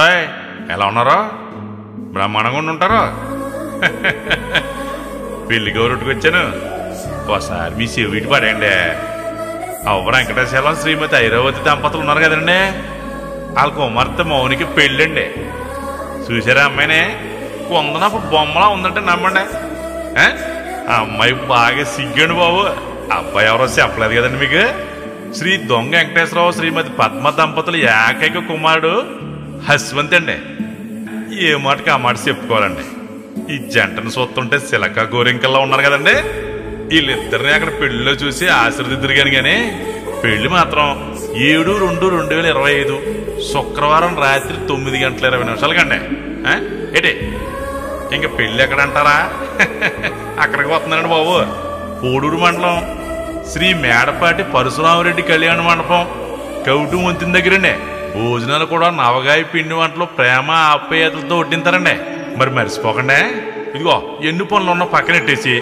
Hi, ఎలా ఉన్నారో? బ్రహ్మాండంగా ఉంటారో? పెళ్లి గౌరవట్టుకు వచ్చాను. ఒకసారి మీ చెవిటి పడండి. అవ్వ వెంకటేశ్వరం శ్రీమతి ఐరావతి దంపతులు ఉన్నారు కదండి, వాళ్ళ కుమార్తె మౌనికి పెళ్ళండి. చూసారా అమ్మాయినే? కొందనపు బొమ్మలా ఉందంటే నమ్మండి. ఆ అమ్మాయి బాగా సిగ్గండి బాబు. అబ్బాయి ఎవరో చెప్పలేదు కదండి మీకు. శ్రీ దొంగ వెంకటేశ్వరరావు శ్రీమతి పద్మ దంపతులు ఏకైక కుమారుడు హస్వంత్ అండి. ఏ మాటకి ఆ మాట చెప్పుకోవాలండి. ఈ జంటను చూస్తుంటే సిలక గోరింకల్లా ఉన్నారు కదండి. వీళ్ళిద్దరిని అక్కడ పెళ్లిలో చూసి ఆశీర్దిద్దరు కానీ పెళ్లి మాత్రం 7/2/2025 శుక్రవారం రాత్రి 9:20 కండి. ఏంటి ఇంకా పెళ్లి ఎక్కడంటారా? అక్కడికి వస్తున్నానండి బాబు. కోడూరు మండలం శ్రీ మేడపాటి పరశురామరెడ్డి కళ్యాణ మండపం కౌటు వంతిన దగ్గరండి. భోజనాలు కూడా నవగాయ పిండి వంటలు ప్రేమ ఆప్యాయతలతో వడ్డింతారండి. మరి మర్చిపోకండి. ఇదిగో ఎన్ని పనులు ఉన్న పక్కనెట్టేసి